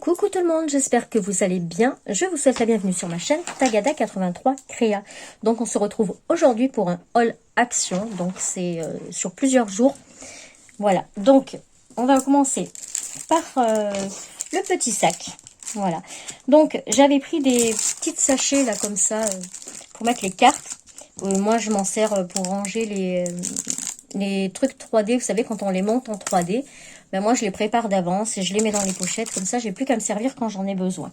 Coucou tout le monde, j'espère que vous allez bien. Je vous souhaite la bienvenue sur ma chaîne Tagada83 Créa. Donc on se retrouve aujourd'hui pour un haul action. Donc c'est sur plusieurs jours. Voilà, donc on va commencer par le petit sac. Voilà, donc j'avais pris des petites sachets là comme ça pour mettre les cartes. Moi je m'en sers pour ranger les trucs 3D, vous savez, quand on les monte en 3D, ben moi je les prépare d'avance et je les mets dans les pochettes, comme ça j'ai plus qu'à me servir quand j'en ai besoin.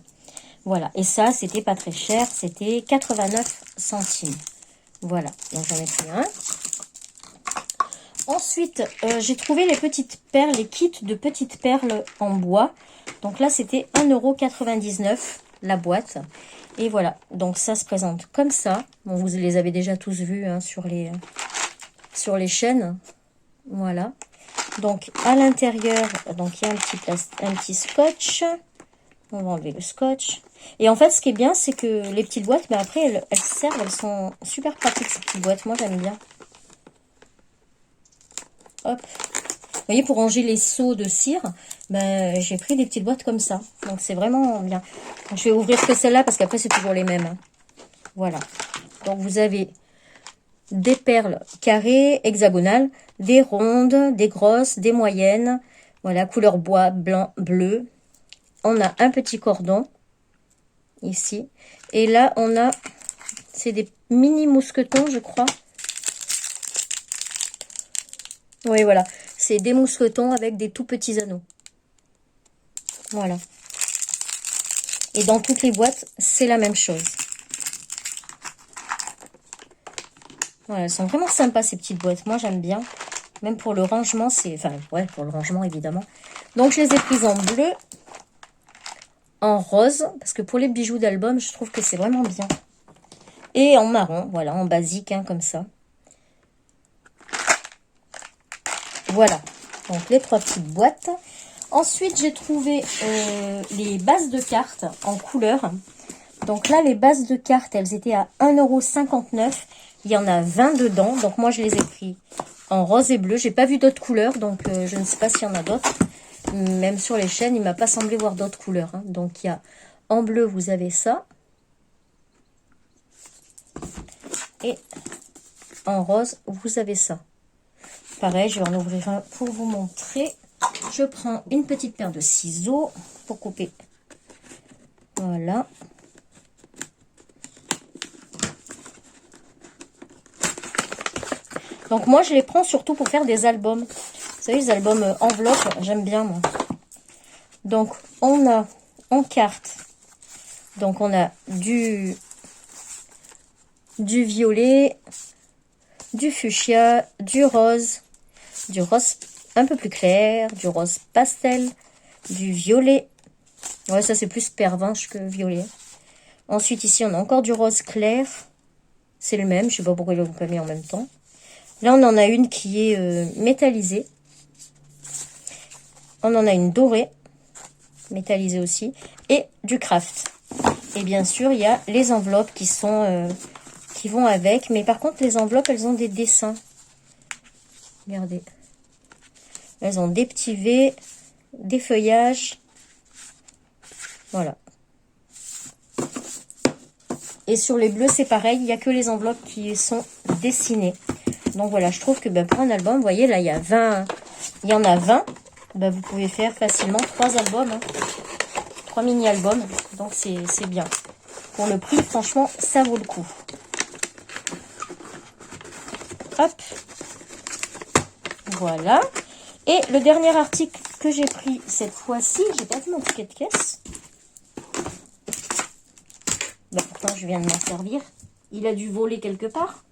Voilà, et ça c'était pas très cher, c'était 89 centimes. Voilà, donc j'en ai pris un. Ensuite, j'ai trouvé les petites perles, les kits de petites perles en bois. Donc là c'était 1,99 € la boîte. Et voilà, donc ça se présente comme ça. Bon, vous les avez déjà tous vus hein, sur les chaînes. Voilà. Donc à l'intérieur, donc il y a un petit scotch. On va enlever le scotch. Et en fait, ce qui est bien, c'est que les petites boîtes, mais après elles servent, elles sont super pratiques ces petites boîtes. Moi j'aime bien. Hop. Vous voyez, pour ranger les seaux de cire, ben, j'ai pris des petites boîtes comme ça. Donc c'est vraiment bien. Donc, je vais ouvrir que celle-là parce qu'après c'est toujours les mêmes. Hein. Voilà. Donc vous avez des perles carrées, hexagonales, des rondes, des grosses, des moyennes. Voilà, couleur bois, blanc, bleu. On a un petit cordon, ici. Et là, on a, c'est des mini mousquetons, je crois. Oui, voilà. C'est des mousquetons avec des tout petits anneaux. Voilà. Et dans toutes les boîtes, c'est la même chose. Voilà, elles sont vraiment sympas ces petites boîtes. Moi, j'aime bien. Même pour le rangement, c'est... Enfin, ouais, pour le rangement, évidemment. Donc, je les ai prises en bleu, en rose, parce que pour les bijoux d'album, je trouve que c'est vraiment bien. Et en marron, voilà, en basique, hein, comme ça. Voilà, donc les 3 petites boîtes. Ensuite, j'ai trouvé les bases de cartes en couleur. Donc là, les bases de cartes, elles étaient à 1,59 €. Il y en a 20 dedans. Donc moi, je les ai pris en rose et bleu. J'ai pas vu d'autres couleurs, donc je ne sais pas s'il y en a d'autres. Même sur les chaînes, il m'a pas semblé voir d'autres couleurs. Hein. Donc il y a en bleu, vous avez ça. Et en rose, vous avez ça. Pareil, je vais en ouvrir un pour vous montrer. Je prends une petite paire de ciseaux pour couper. Voilà. Donc moi, je les prends surtout pour faire des albums. Vous savez, les albums enveloppes, j'aime bien moi. Donc, on a en carte, donc on a du violet, du fuchsia, du rose un peu plus clair, du rose pastel, du violet. Ouais, ça c'est plus pervenche que violet. Ensuite, ici, on a encore du rose clair. C'est le même, je sais pas pourquoi ils l'ont pas mis en même temps. Là, on en a une qui est métallisée. On en a une dorée, métallisée aussi. Et du craft. Et bien sûr, il y a les enveloppes qui sont... qui vont avec. Mais par contre, les enveloppes, elles ont des dessins. Regardez. Elles ont des petits V, des feuillages. Voilà. Et sur les bleus, c'est pareil. Il n'y a que les enveloppes qui sont dessinées. Donc voilà, je trouve que ben, pour un album, vous voyez, là, il y a 20. Il y en a 20. Ben, vous pouvez faire facilement 3 albums. Hein. 3 mini-albums. Donc c'est bien. Pour le prix, franchement, ça vaut le coup. Hop. Voilà. Et le dernier article que j'ai pris cette fois-ci, j'ai pas vu mon ticket de caisse. Ben, pourtant, je viens de m'en servir. Il a dû voler quelque part.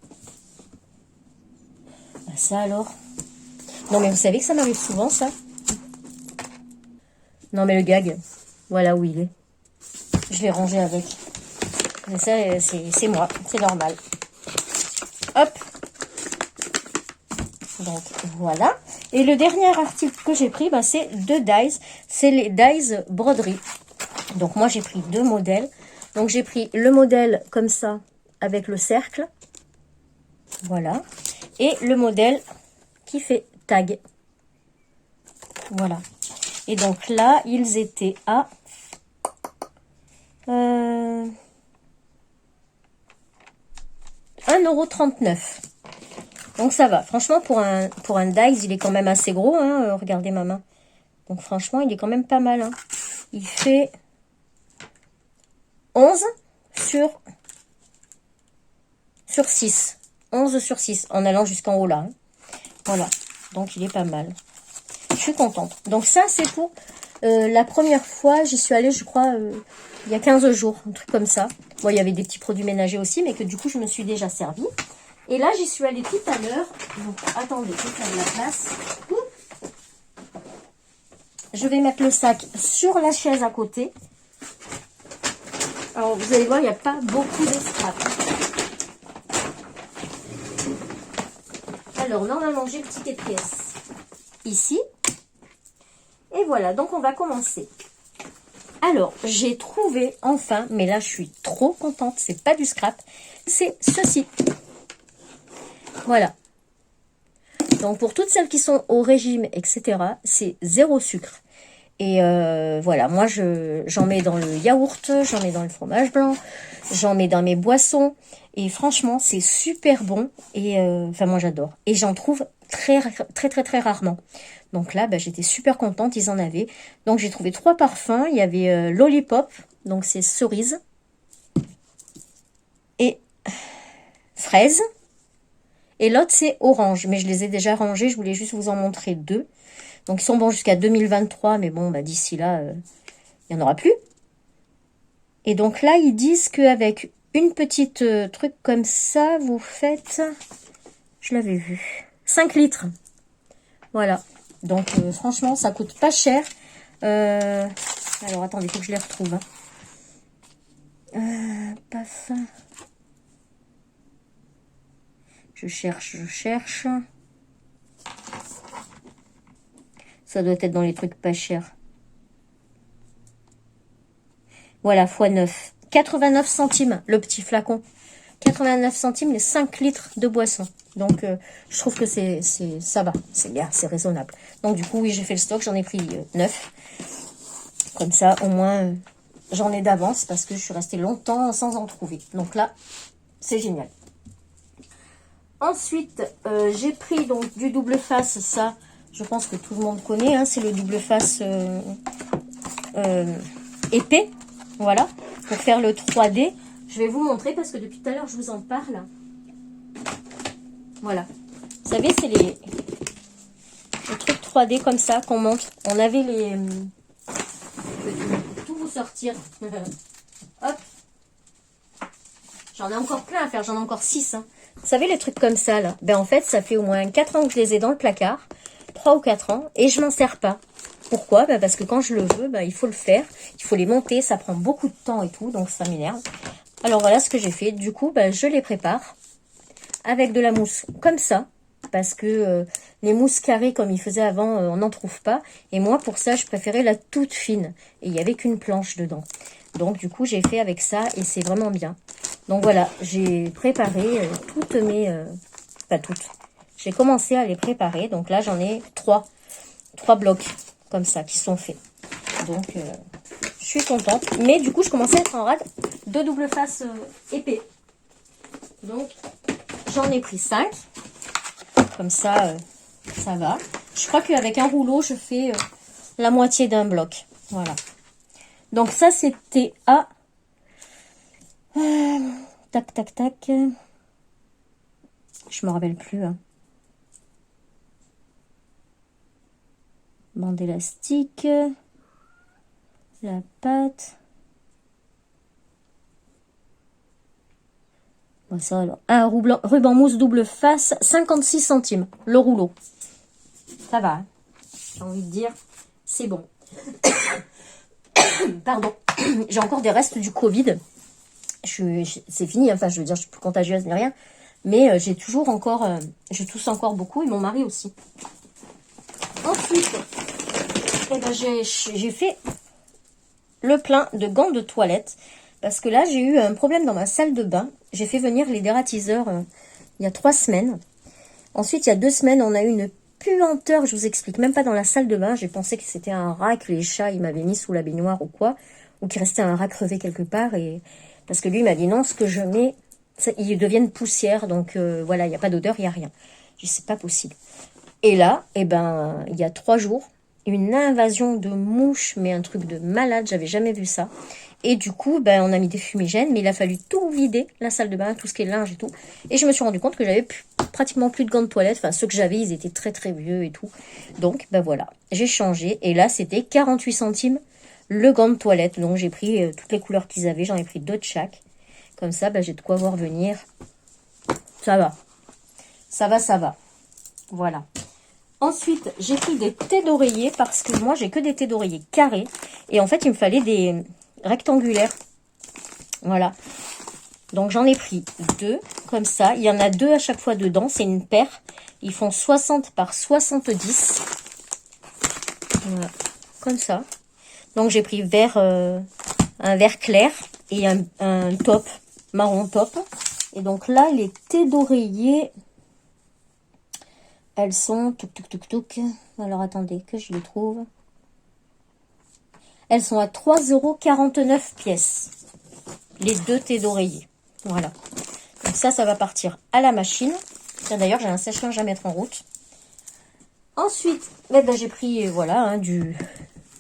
Ben, ça alors. Non, mais vous savez que ça m'arrive souvent, ça. Non, mais le gag, voilà où il est. Je l'ai rangé avec. Mais ça, c'est moi. C'est normal. Hop. Donc, voilà. Et le dernier article que j'ai pris, ben, c'est deux dies. C'est les dies broderie. Donc, moi, j'ai pris 2 modèles. Donc, j'ai pris le modèle comme ça, avec le cercle. Voilà. Et le modèle qui fait tag. Voilà. Et donc là, ils étaient à €1,39. Donc ça va. Franchement, pour un Dice, il est quand même assez gros. Hein. Regardez ma main. Donc franchement, il est quand même pas mal. Hein. Il fait 11 sur 6. 11 sur 6 en allant jusqu'en haut là. Hein. Voilà. Donc il est pas mal. Je suis contente. Donc ça, c'est pour la première fois. J'y suis allée, je crois, il y a 15 jours. Un truc comme ça. Bon, il y avait des petits produits ménagers aussi, mais que du coup, je me suis déjà servi. Et là, j'y suis allée tout à l'heure. Donc, attendez, je vais faire de la place. Je vais mettre le sac sur la chaise à côté. Alors, vous allez voir, il n'y a pas beaucoup de scrap. Alors, normalement, j'ai le ticket de caisse ici. Et voilà, donc on va commencer. Alors, j'ai trouvé enfin, mais là, je suis trop contente. C'est pas du scrap, c'est ceci. Voilà. Donc, pour toutes celles qui sont au régime, etc., c'est 0 sucre. Et voilà, moi, j'en mets dans le yaourt, j'en mets dans le fromage blanc, j'en mets dans mes boissons. Et franchement, c'est super bon. Et enfin, moi, j'adore. Et j'en trouve très, très, très, très rarement. Donc là, bah, j'étais super contente, ils en avaient. Donc, j'ai trouvé 3 parfums. Il y avait Lollipop, donc c'est cerise. Et fraise. Et l'autre, c'est orange. Mais je les ai déjà rangés. Je voulais juste vous en montrer 2. Donc, ils sont bons jusqu'à 2023. Mais bon, bah, d'ici là, il n'y en aura plus. Et donc là, ils disent qu'avec une petite truc comme ça, vous faites... Je l'avais vu. 5 litres. Voilà. Donc, franchement, ça coûte pas cher. Alors, attendez, il faut que je les retrouve. Hein. Paf. Je cherche. Ça doit être dans les trucs pas chers. Voilà, x9. 89 centimes, le petit flacon. 89 centimes, les 5 litres de boisson. Donc, je trouve que ça va. C'est bien, c'est raisonnable. Donc, du coup, oui, j'ai fait le stock. J'en ai pris 9. Comme ça, au moins, j'en ai d'avance parce que je suis restée longtemps sans en trouver. Donc là, c'est génial. Ensuite, j'ai pris donc du double face. Ça, je pense que tout le monde connaît. Hein, c'est le double face épais. Voilà, pour faire le 3D. Je vais vous montrer parce que depuis tout à l'heure, je vous en parle. Voilà. Vous savez, c'est les trucs 3D comme ça qu'on monte. On avait les... Je vais tout vous sortir. Hop. J'en ai encore plein à faire. J'en ai encore 6. Hein. Vous savez, les trucs comme ça, là. Ben, en fait, ça fait au moins 4 ans que je les ai dans le placard. 3 ou 4 ans. Et je m'en sers pas. Pourquoi? Ben, parce que quand je le veux, ben, il faut le faire. Il faut les monter. Ça prend beaucoup de temps et tout. Donc, ça m'énerve. Alors, voilà ce que j'ai fait. Du coup, ben, je les prépare. Avec de la mousse comme ça. Parce que les mousses carrées comme il faisait avant, on n'en trouve pas. Et moi, pour ça, je préférais la toute fine. Et il n'y avait qu'une planche dedans. Donc, du coup, j'ai fait avec ça et c'est vraiment bien. Donc, voilà, j'ai préparé toutes mes... pas toutes. J'ai commencé à les préparer. Donc là, j'en ai 3 blocs comme ça qui sont faits. Donc, je suis contente. Mais du coup, je commençais à être en rade de double face épais. Donc, j'en ai pris 5. Comme ça, ça va. Je crois qu'avec un rouleau, je fais la moitié d'un bloc. Voilà. Donc ça, c'était à... tac, tac, tac. Je me rappelle plus. Hein. Bande élastique. La pâte. Bon, ça, alors. Un ruban mousse double face, 56 centimes. Le rouleau. Ça va. Hein. J'ai envie de dire, c'est bon. Pardon. J'ai encore des restes du Covid. C'est fini. Enfin, je veux dire, je suis plus contagieuse ni rien. Mais j'ai toujours encore... je tousse encore beaucoup. Et mon mari aussi. Ensuite, eh ben, j'ai fait le plein de gants de toilette. Parce que là, j'ai eu un problème dans ma salle de bain. J'ai fait venir les dératiseurs il y a 3 semaines. Ensuite, il y a 2 semaines, on a eu une puanteur. Je vous explique, même pas dans la salle de bain. J'ai pensé que c'était un rat, que les chats, ils m'avaient mis sous la baignoire ou quoi. ou qu'il restait un rat crevé quelque part. Et parce que lui, il m'a dit non, ce que je mets, ça, ils deviennent poussière. Donc voilà, il n'y a pas d'odeur, il n'y a rien. Je dis, c'est pas possible. Et là, eh ben, il y a 3 jours, une invasion de mouches, mais un truc de malade, j'avais jamais vu ça. Et du coup, ben, on a mis des fumigènes, mais il a fallu tout vider, la salle de bain, tout ce qui est linge et tout. Et je me suis rendu compte que j'avais pratiquement plus de gants de toilette. Enfin, ceux que j'avais, ils étaient très très vieux et tout. Donc, ben voilà, j'ai changé. Et là, c'était 48 centimes le gant de toilette. Donc, j'ai pris toutes les couleurs qu'ils avaient. J'en ai pris 2 de chaque. Comme ça, ben, j'ai de quoi voir venir. Ça va. Ça va, ça va. Voilà. Ensuite, j'ai pris des thés d'oreiller parce que moi, j'ai que des thés d'oreiller carrés. Et en fait, il me fallait des rectangulaires. Voilà. Donc, j'en ai pris 2, comme ça. Il y en a 2 à chaque fois dedans. C'est une paire. Ils font 60 par 70. Voilà. Comme ça. Donc, j'ai pris un vert clair et un top, marron top. Et donc là, les thés d'oreiller... Elles sont... Alors, attendez, que je les trouve. Elles sont à 3,49 € pièce. Les 2 thés d'oreiller. Voilà. Donc ça va partir à la machine. D'ailleurs, j'ai un sèche-linge à mettre en route. Ensuite, ben, j'ai pris, voilà, hein, du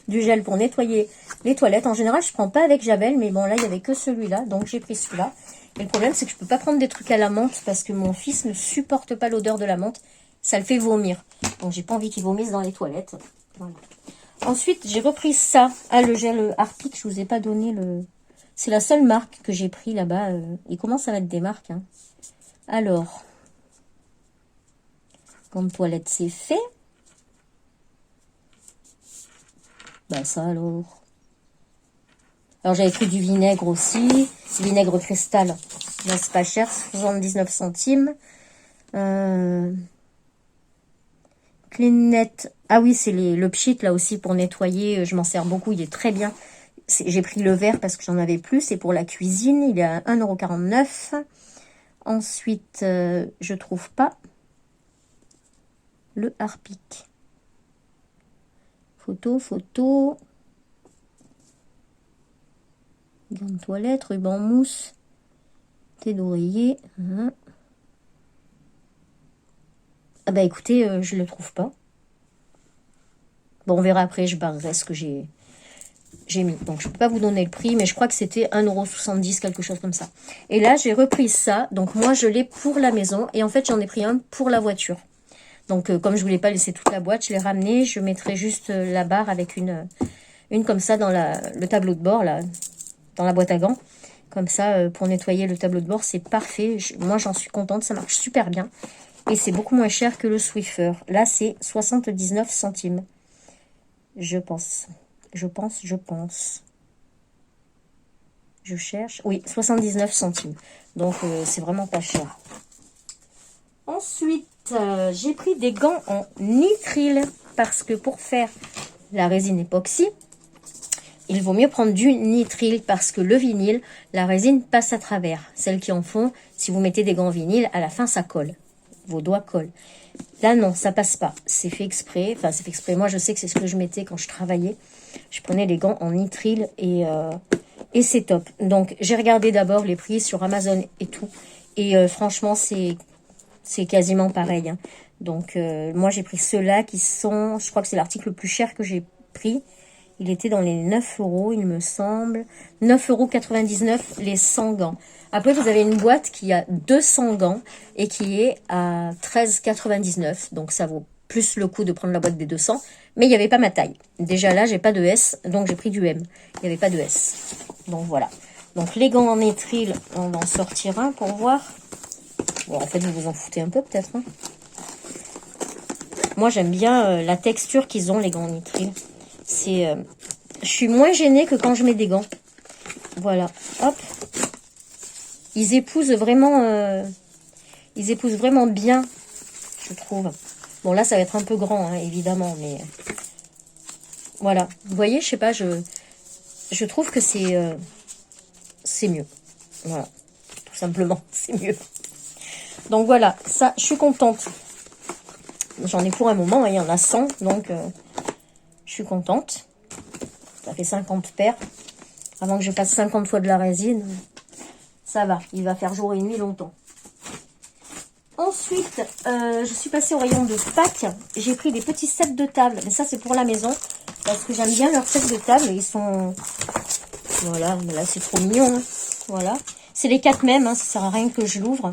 gel pour nettoyer les toilettes. En général, je prends pas avec Javel, mais bon, là, il n'y avait que celui-là. Donc, j'ai pris celui-là. Et le problème, c'est que je peux pas prendre des trucs à la menthe parce que mon fils ne supporte pas l'odeur de la menthe. Ça le fait vomir. Donc, j'ai pas envie qu'il vomisse dans les toilettes. Voilà. Ensuite, j'ai repris ça. Ah, le gel Harpic, je vous ai pas donné le... C'est la seule marque que j'ai pris là-bas. Il commence à mettre des marques. Hein. Alors, comme toilette, c'est fait. Bah, ça alors. Alors, j'avais pris du vinaigre aussi. Vinaigre cristal. Là, c'est pas cher. 79 centimes. Cleannet. Ah oui, c'est le pchit là aussi pour nettoyer. Je m'en sers beaucoup. Il est très bien. J'ai pris le vert parce que j'en avais plus. C'est pour la cuisine. Il est à 1,49 €. Ensuite, je trouve pas le Harpic. Photo. Gants de toilette, ruban mousse, thé d'oreiller. Ah bah écoutez, je le trouve pas. Bon, on verra après, je barrerai ce que j'ai mis. Donc, je peux pas vous donner le prix, mais je crois que c'était 1,70 €, quelque chose comme ça. Et là, j'ai repris ça. Donc, moi, je l'ai pour la maison. Et en fait, j'en ai pris un pour la voiture. Donc, comme je voulais pas laisser toute la boîte, je l'ai ramené. Je mettrai juste la barre avec une comme ça dans le tableau de bord, là, dans la boîte à gants. Comme ça, pour nettoyer le tableau de bord, c'est parfait. Moi, j'en suis contente. Ça marche super bien. Et c'est beaucoup moins cher que le Swiffer. Là, c'est 79 centimes. Je pense. Je cherche. Oui, 79 centimes. Donc, c'est vraiment pas cher. Ensuite, j'ai pris des gants en nitrile. Parce que pour faire la résine époxy, il vaut mieux prendre du nitrile parce que le vinyle, la résine passe à travers. Celles qui en font, si vous mettez des gants vinyle, à la fin, ça colle. Vos doigts collent. Là, non, ça passe pas. C'est fait exprès. Enfin, c'est fait exprès. Moi, je sais que c'est ce que je mettais quand je travaillais. Je prenais les gants en nitrile et c'est top. Donc, j'ai regardé d'abord les prix sur Amazon et tout. Et franchement, c'est quasiment pareil. Hein. Donc, moi, j'ai pris ceux-là qui sont... Je crois que c'est l'article le plus cher que j'ai pris. Il était dans les 9 €, il me semble. 9,99 € les 100 gants. Après, vous avez une boîte qui a 200 gants et qui est à 13,99 €. Donc, ça vaut plus le coup de prendre la boîte des 200. Mais il n'y avait pas ma taille. Déjà là, j'ai pas de S, donc j'ai pris du M. Il n'y avait pas de S. Donc, voilà. Donc, les gants en nitrile, on va en sortir un pour voir. Bon, en fait, vous vous en foutez un peu peut-être. Hein. Moi, j'aime bien la texture qu'ils ont, les gants en nitrile. Je suis moins gênée que quand je mets des gants. Voilà. Hop. Ils épousent vraiment bien, je trouve. Bon, là, ça va être un peu grand, hein, évidemment, mais... voilà. Vous voyez, je sais pas, je trouve que c'est mieux. Voilà. Tout simplement, c'est mieux. Donc, voilà. Ça, je suis contente. J'en ai pour un moment, hein, il y en a 100, donc... je suis contente. Ça fait 50 paires. Avant que je fasse 50 fois de la résine, ça va. Il va faire jour et nuit longtemps. Ensuite, je suis passée au rayon de Pâques. J'ai pris des petits sets de table. Mais ça, c'est pour la maison. Parce que j'aime bien leurs sets de table. Ils sont... Voilà, mais là, c'est trop mignon. Hein. Voilà. C'est les 4 mêmes. Hein, ça sert à rien que je l'ouvre.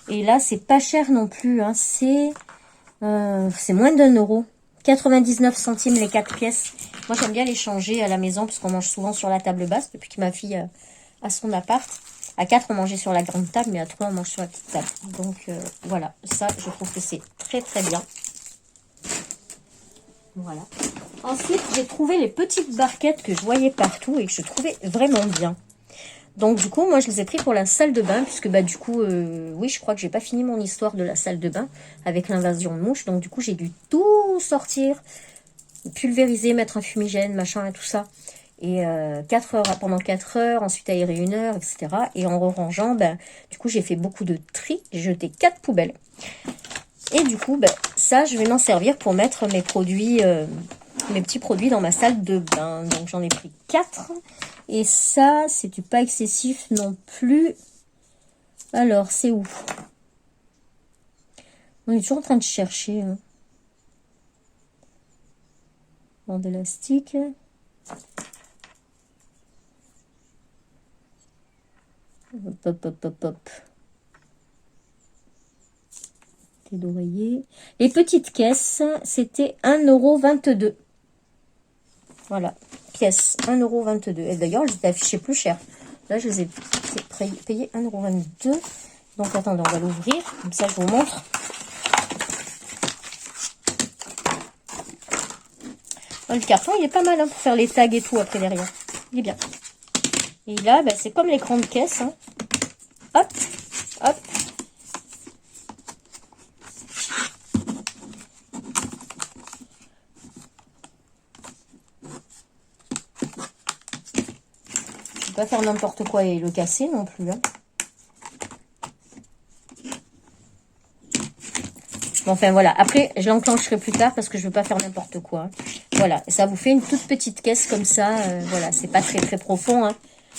Et là, c'est pas cher non plus. Hein. C'est moins d'1 €. 99 centimes les 4 pièces. Moi, j'aime bien les changer à la maison. Parce qu'on mange souvent sur la table basse. Depuis que ma fille a son appart. À 4, on mangeait sur la grande table, mais à 3, on mange sur la petite table. Donc, voilà. Ça, je trouve que c'est très, très bien. Voilà. Ensuite, j'ai trouvé les petites barquettes que je voyais partout et que je trouvais vraiment bien. Donc, du coup, moi, je les ai pris pour la salle de bain, puisque, bah, du coup, oui, je crois que j'ai pas fini mon histoire de la salle de bain avec l'invasion de mouches. Donc, du coup, j'ai dû tout sortir, pulvériser, mettre un fumigène, machin et tout ça. Et 4 heures, pendant 4 heures, ensuite aérer 1 heure, etc. Et en rangeant, ben, du coup, j'ai fait beaucoup de tri. J'ai jeté 4 poubelles. Et du coup, ben, ça, je vais m'en servir pour mettre mes produits, mes petits produits dans ma salle de bain. Donc, j'en ai pris 4. Et ça, c'est pas excessif non plus. Alors, c'est où? On est toujours en train de chercher. Hein. Bande élastique. Hop, hop, hop, hop. D'oreiller. Les petites caisses, c'était 1,22 €. Voilà, pièce, 1,22 €. Et d'ailleurs, elles étaient affichées plus cher. Là, je les ai payées 1,22 €. Donc, attendez, on va l'ouvrir. Comme ça, je vous montre. Le carton, il est pas mal hein, pour faire les tags et tout après derrière. Il est bien. Et là, ben, c'est comme les grandes caisses. Hein. Hop, hop. Je ne vais pas faire n'importe quoi et le casser non plus. Hein. Enfin voilà, après je l'enclencherai plus tard parce que je veux pas faire n'importe quoi. Hein. Voilà, ça vous fait une toute petite caisse comme ça. Voilà, c'est pas très très profond. Hein.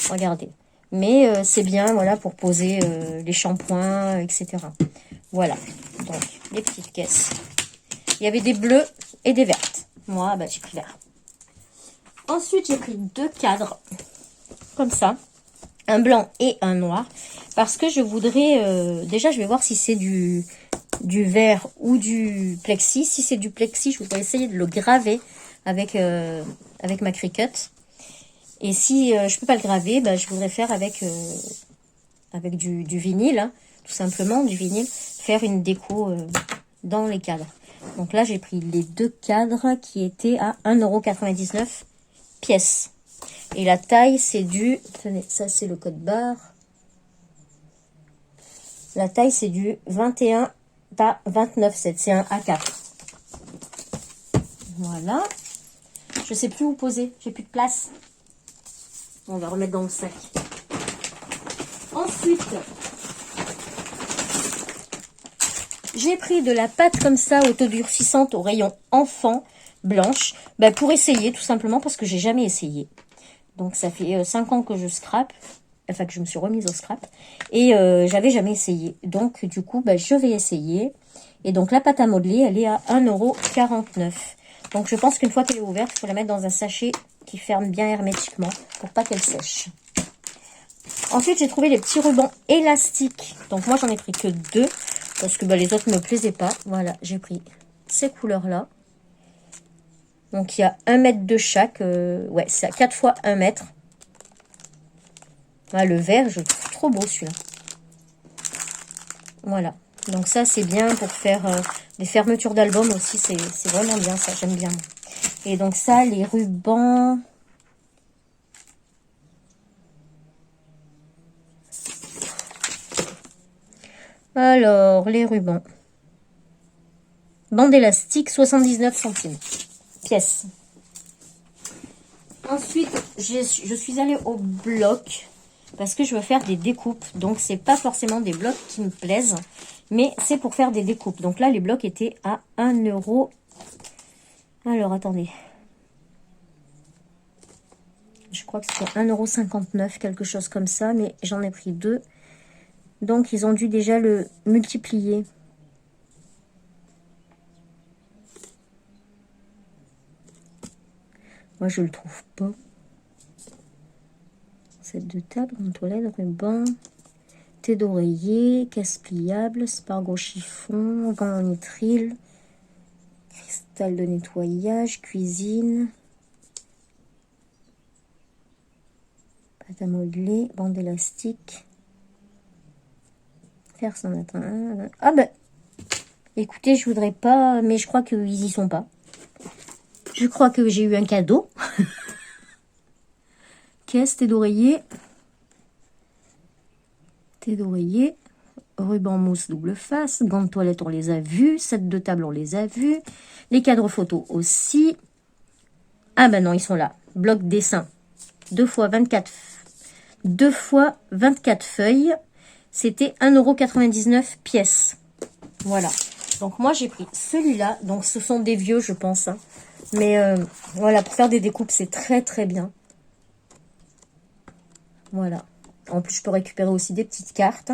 Regardez. Mais c'est bien, voilà, pour poser les shampoings, etc. Voilà, donc les petites caisses. Il y avait des bleus et des vertes. Moi, bah, j'ai pris vert. Ensuite, j'ai pris 2 cadres, comme ça. Un blanc et un noir. Parce que je voudrais... déjà, je vais voir si c'est du verre ou du plexi. Si c'est du plexi, je voudrais essayer de le graver avec ma Cricut. Et si je peux pas le graver, bah, je voudrais faire avec du vinyle, hein, tout simplement, du vinyle, faire une déco dans les cadres. Donc là, j'ai pris les 2 cadres qui étaient à 1,99 € pièce. Et la taille, c'est du... Tenez, ça, c'est le code barre. La taille, c'est du 21 par 29,7. C'est un A4. Voilà. Je sais plus où poser. J'ai plus de place. On va remettre dans le sac. Ensuite, j'ai pris de la pâte comme ça, autodurcissante au rayon enfant, blanche, bah, pour essayer tout simplement parce que j'ai jamais essayé. Donc ça fait 5 ans que je scrape, enfin que je me suis remise au scrap, et j'avais jamais essayé. Donc du coup, bah, je vais essayer. Et donc la pâte à modeler, elle est à 1,49 €. Donc je pense qu'une fois qu'elle est ouverte, il faut la mettre dans un sachet qui ferme bien hermétiquement pour pas qu'elle sèche. Ensuite, j'ai trouvé les petits rubans élastiques. Donc moi, j'en ai pris que 2 parce que bah, les autres ne me plaisaient pas. Voilà, j'ai pris ces couleurs-là. Donc il y a 1 mètre de chaque. Ouais, c'est à 4 fois 1 mètre. Ah, le vert, je le trouve trop beau celui-là. Voilà. Donc ça, c'est bien pour faire des fermetures d'albums aussi. C'est vraiment bien ça, j'aime bien. Et donc ça, les rubans... Alors, les rubans. Bande élastique, 79 centimes. Pièce. Ensuite, je suis allée au bloc parce que je veux faire des découpes. Donc, c'est pas forcément des blocs qui me plaisent, mais c'est pour faire des découpes. Donc là, les blocs étaient à 1 €. Alors, attendez. Je crois que c'était 1,59 €, quelque chose comme ça, mais j'en ai pris 2. Donc, ils ont dû déjà le multiplier. Moi, je le trouve pas. Set de table, en toilette, ruban, thé d'oreiller, caisse pliable, espargos chiffon, gants en nitrile, cristal de nettoyage, cuisine, pâte à modeler, bande élastique, faire son matin. Ah ben, écoutez, je voudrais pas, mais je crois qu'ils y sont pas. Je crois que j'ai eu un cadeau. Caisse, thé d'oreiller, ruban mousse double face, gants de toilette on les a vus, set de table on les a vus, les cadres photos aussi. Ah ben non, ils sont là. Bloc dessin, 2 fois 24 feuilles, c'était 1,99 € pièce. Voilà. Donc moi j'ai pris celui-là, donc ce sont des vieux je pense, hein. Mais voilà, pour faire des découpes c'est très très bien. Voilà. En plus je peux récupérer aussi des petites cartes.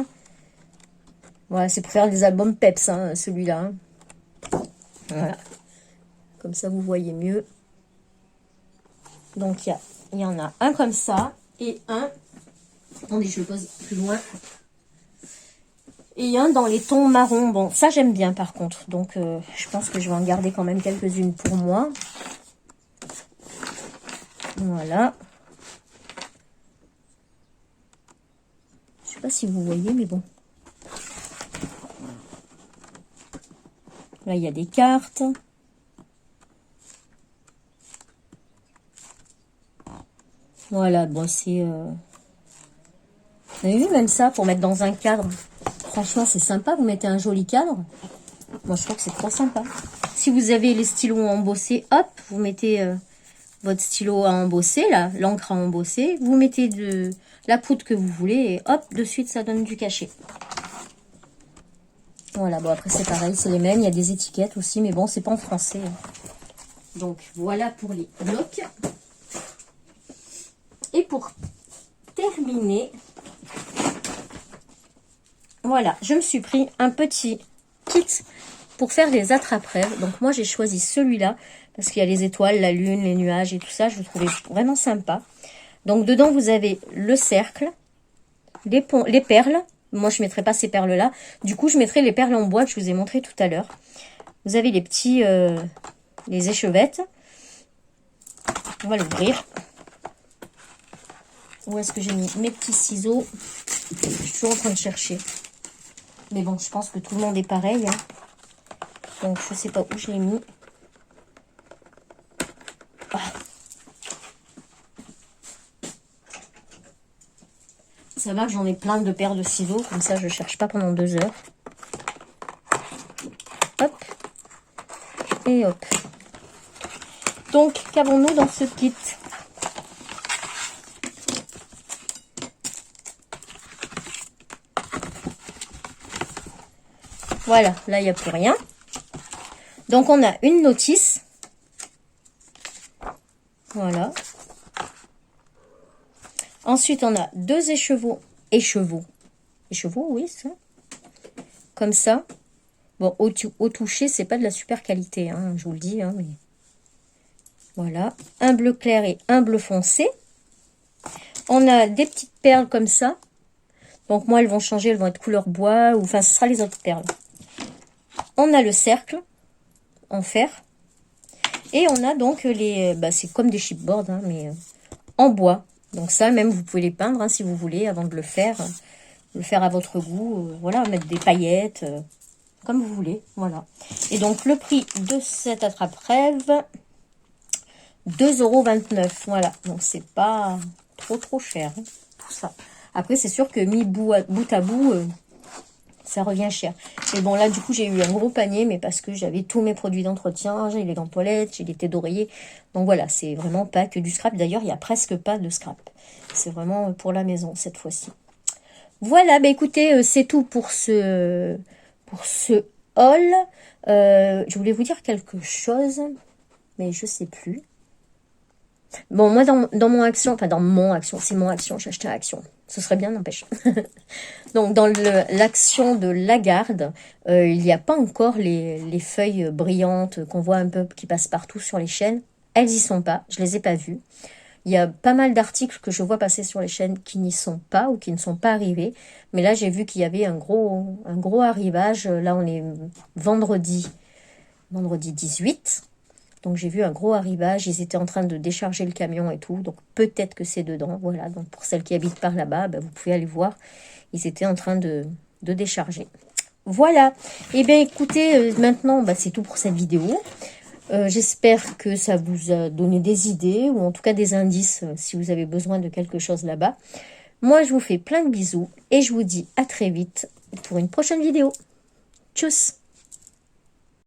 Voilà, c'est pour faire des albums peps, hein, celui-là. Hein. Voilà. Comme ça vous voyez mieux. Donc il y en a un comme ça et un. Attendez, je le pose plus loin. Et un dans les tons marron. Bon, ça j'aime bien par contre. Donc je pense que je vais en garder quand même quelques-unes pour moi. Voilà. Je sais pas si vous voyez, mais bon. Là, il y a des cartes. Voilà, bon, c'est... Vous avez vu, même ça, pour mettre dans un cadre. Franchement, c'est sympa. Vous mettez un joli cadre. Moi, je trouve que c'est trop sympa. Si vous avez les stylos embossés, hop, vous mettez votre stylo à embosser, là, l'encre à embosser. Vous mettez de la poudre que vous voulez et hop, de suite, ça donne du cachet. Voilà, bon, après, c'est pareil, c'est les mêmes. Il y a des étiquettes aussi, mais bon, c'est pas en français. Donc, voilà pour les blocs. Et pour terminer, voilà, je me suis pris un petit kit pour faire des attrape-rêves. Donc moi j'ai choisi celui-là parce qu'il y a les étoiles, la lune, les nuages et tout ça. Je le trouvais vraiment sympa. Donc dedans vous avez le cercle, les perles. Moi je ne mettrai pas ces perles-là. Du coup je mettrai les perles en bois que je vous ai montré tout à l'heure. Vous avez les petits, les échevettes. On va l'ouvrir. Où est-ce que j'ai mis mes petits ciseaux? Je suis toujours en train de chercher. Mais bon, je pense que tout le monde est pareil. Hein. Donc, je ne sais pas où je l'ai mis. Ah. Ça va, j'en ai plein de paires de ciseaux. Comme ça, je ne cherche pas pendant 2 heures. Hop. Et hop. Donc, qu'avons-nous dans ce kit? Voilà, là, il n'y a plus rien. Donc, on a une notice. Voilà. Ensuite, on a 2 écheveaux. Écheveaux, oui, ça. Comme ça. Bon, au toucher, c'est pas de la super qualité, hein, je vous le dis. Hein, mais... Voilà. Un bleu clair et un bleu foncé. On a des petites perles comme ça. Donc, moi, elles vont changer. Elles vont être couleur bois. Ou, enfin, ce sera les autres perles. On a le cercle en fer. Et on a donc les... Bah, c'est comme des chipboards, hein, mais en bois. Donc ça, même, vous pouvez les peindre hein, si vous voulez, avant de le faire. Le faire à votre goût. Voilà, mettre des paillettes, comme vous voulez. Voilà. Et donc, le prix de cette attrape-rêve, 2,29 €. Voilà. Donc, c'est pas trop cher, hein, tout ça. Après, c'est sûr que mis bout à bout, ça revient cher. Et bon, là, du coup, j'ai eu un gros panier, mais parce que j'avais tous mes produits d'entretien. J'ai les gants de toilette, j'ai les thés d'oreiller. Donc, voilà, c'est vraiment pas que du scrap. D'ailleurs, il n'y a presque pas de scrap. C'est vraiment pour la maison, cette fois-ci. Voilà, bah écoutez, c'est tout pour ce haul. Je voulais vous dire quelque chose, mais je sais plus. Bon, moi, dans mon action, enfin dans mon action, c'est mon action, j'ai acheté un action. Ce serait bien, n'empêche. Donc, dans l'action de Lagarde, il n'y a pas encore les feuilles brillantes qu'on voit un peu, qui passent partout sur les chaînes. Elles y sont pas, je les ai pas vues. Il y a pas mal d'articles que je vois passer sur les chaînes qui n'y sont pas ou qui ne sont pas arrivés. Mais là, j'ai vu qu'il y avait un gros arrivage. Là, on est vendredi 18. Donc j'ai vu un gros arrivage, ils étaient en train de décharger le camion et tout, donc peut-être que c'est dedans, voilà. Donc pour celles qui habitent par là-bas, ben, vous pouvez aller voir, ils étaient en train de décharger. Voilà, et bien écoutez, maintenant ben, c'est tout pour cette vidéo. J'espère que ça vous a donné des idées, ou en tout cas des indices, si vous avez besoin de quelque chose là-bas. Moi je vous fais plein de bisous, et je vous dis à très vite pour une prochaine vidéo. Tchuss!